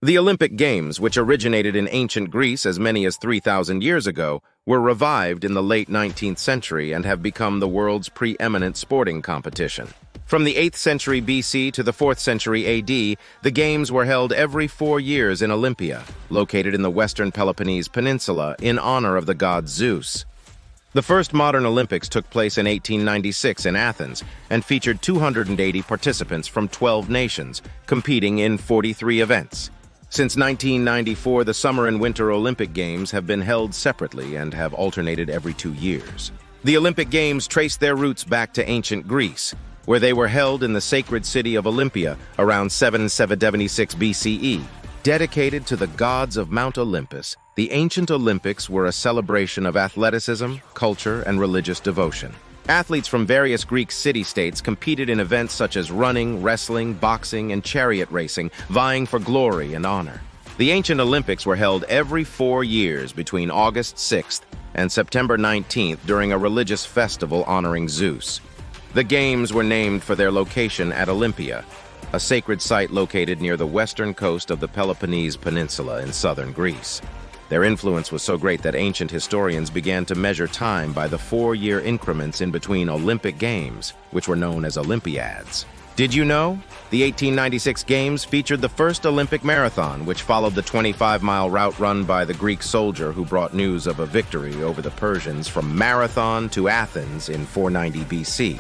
The Olympic Games, which originated in ancient Greece as many as 3,000 years ago, were revived in the late 19th century and have become the world's preeminent sporting competition. From the 8th century BC to the 4th century AD, the Games were held every 4 years in Olympia, located in the western Peloponnese Peninsula, in honor of the god Zeus. The first modern Olympics took place in 1896 in Athens and featured 280 participants from 12 nations, competing in 43 events. Since 1994, the Summer and Winter Olympic Games have been held separately and have alternated every 2 years. The Olympic Games trace their roots back to ancient Greece, where they were held in the sacred city of Olympia around 776 BCE. Dedicated to the gods of Mount Olympus, the ancient Olympics were a celebration of athleticism, culture, and religious devotion. Athletes from various Greek city-states competed in events such as running, wrestling, boxing, and chariot racing, vying for glory and honor. The ancient Olympics were held every 4 years between August 6th and September 19th during a religious festival honoring Zeus. The Games were named for their location at Olympia, a sacred site located near the western coast of the Peloponnese Peninsula in southern Greece. Their influence was so great that ancient historians began to measure time by the 4-year increments in between Olympic Games, which were known as Olympiads. Did you know? The 1896 Games featured the first Olympic marathon, which followed the 25-mile route run by the Greek soldier who brought news of a victory over the Persians from Marathon to Athens in 490 BC.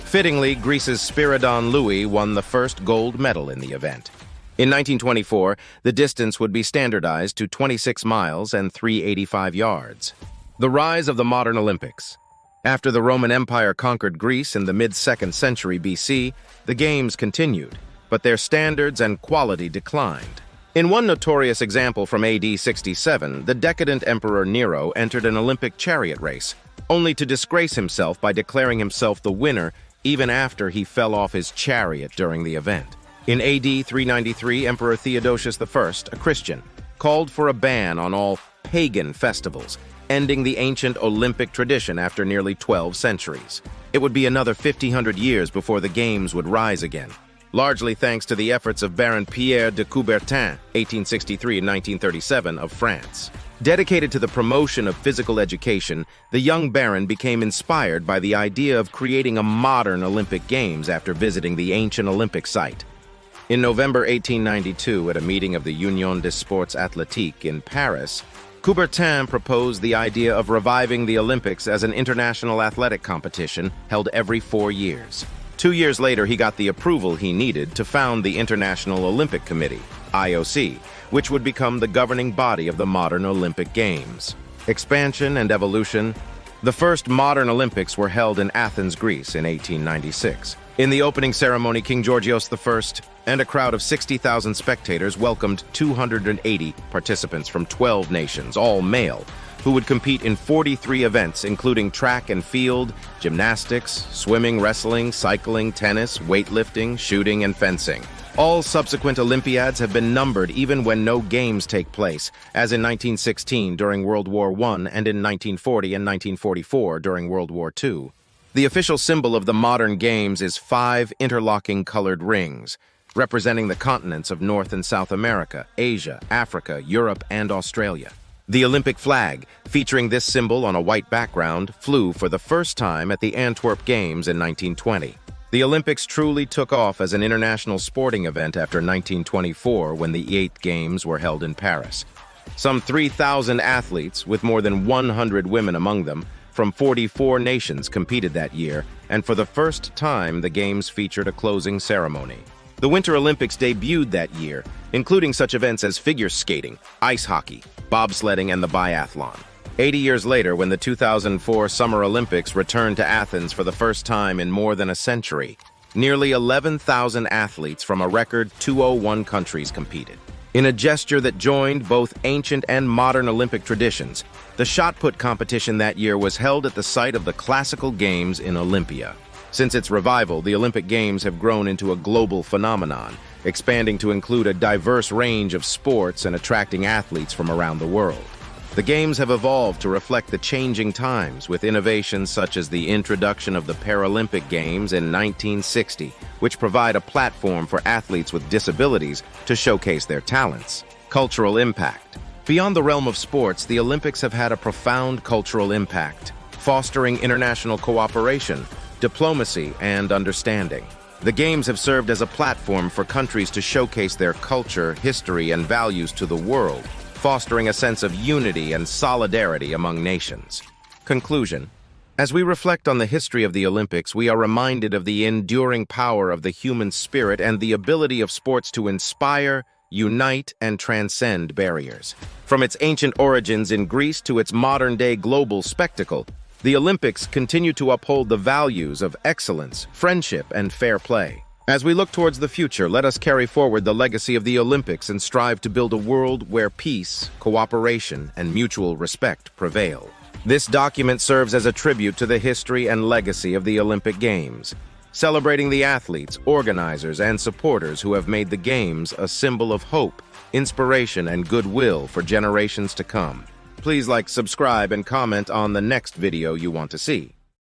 Fittingly, Greece's Spiridon Louis won the first gold medal in the event. In 1924, the distance would be standardized to 26 miles and 385 yards. The rise of the modern Olympics. After the Roman Empire conquered Greece in the mid-2nd century BC, the Games continued, but their standards and quality declined. In one notorious example from AD 67, the decadent Emperor Nero entered an Olympic chariot race, only to disgrace himself by declaring himself the winner even after he fell off his chariot during the event. In AD 393, Emperor Theodosius I, a Christian, called for a ban on all pagan festivals, ending the ancient Olympic tradition after nearly 12 centuries. It would be another 1,500 years before the Games would rise again, largely thanks to the efforts of Baron Pierre de Coubertin, 1863 and 1937, of France. Dedicated to the promotion of physical education, the young Baron became inspired by the idea of creating a modern Olympic Games after visiting the ancient Olympic site. In November 1892, at a meeting of the Union des Sports Athletiques in Paris, Coubertin proposed the idea of reviving the Olympics as an international athletic competition held every 4 years. 2 years later, he got the approval he needed to found the International Olympic Committee, IOC, which would become the governing body of the modern Olympic Games. Expansion and evolution. The first modern Olympics were held in Athens, Greece in 1896. In the opening ceremony, King Georgios I and a crowd of 60,000 spectators welcomed 280 participants from 12 nations, all male, who would compete in 43 events, including track and field, gymnastics, swimming, wrestling, cycling, tennis, weightlifting, shooting, and fencing. All subsequent Olympiads have been numbered even when no games take place, as in 1916 during World War I and in 1940 and 1944 during World War II. The official symbol of the modern Games is 5 interlocking colored rings, representing the continents of North and South America, Asia, Africa, Europe, and Australia. The Olympic flag, featuring this symbol on a white background, flew for the first time at the Antwerp Games in 1920. The Olympics truly took off as an international sporting event after 1924, when the 8th Games were held in Paris. Some 3,000 athletes, with more than 100 women among them, from 44 nations competed that year, and for the first time, the Games featured a closing ceremony. The Winter Olympics debuted that year, including such events as figure skating, ice hockey, bobsledding, and the biathlon. 80 years later, when the 2004 Summer Olympics returned to Athens for the first time in more than a century, nearly 11,000 athletes from a record 201 countries competed. In a gesture that joined both ancient and modern Olympic traditions, the shot put competition that year was held at the site of the classical games in Olympia. Since its revival, the Olympic Games have grown into a global phenomenon, expanding to include a diverse range of sports and attracting athletes from around the world. The Games have evolved to reflect the changing times with innovations such as the introduction of the Paralympic Games in 1960, which provide a platform for athletes with disabilities to showcase their talents. Cultural impact. Beyond the realm of sports, the Olympics have had a profound cultural impact, fostering international cooperation, diplomacy, and understanding. The Games have served as a platform for countries to showcase their culture, history, and values to the world, fostering a sense of unity and solidarity among nations. Conclusion. As we reflect on the history of the Olympics, we are reminded of the enduring power of the human spirit and the ability of sports to inspire, unite, and transcend barriers. From its ancient origins in Greece to its modern-day global spectacle, the Olympics continue to uphold the values of excellence, friendship, and fair play. As we look towards the future, let us carry forward the legacy of the Olympics and strive to build a world where peace, cooperation, and mutual respect prevail. This document serves as a tribute to the history and legacy of the Olympic Games, celebrating the athletes, organizers, and supporters who have made the Games a symbol of hope, inspiration, and goodwill for generations to come. Please like, subscribe, and comment on the next video you want to see.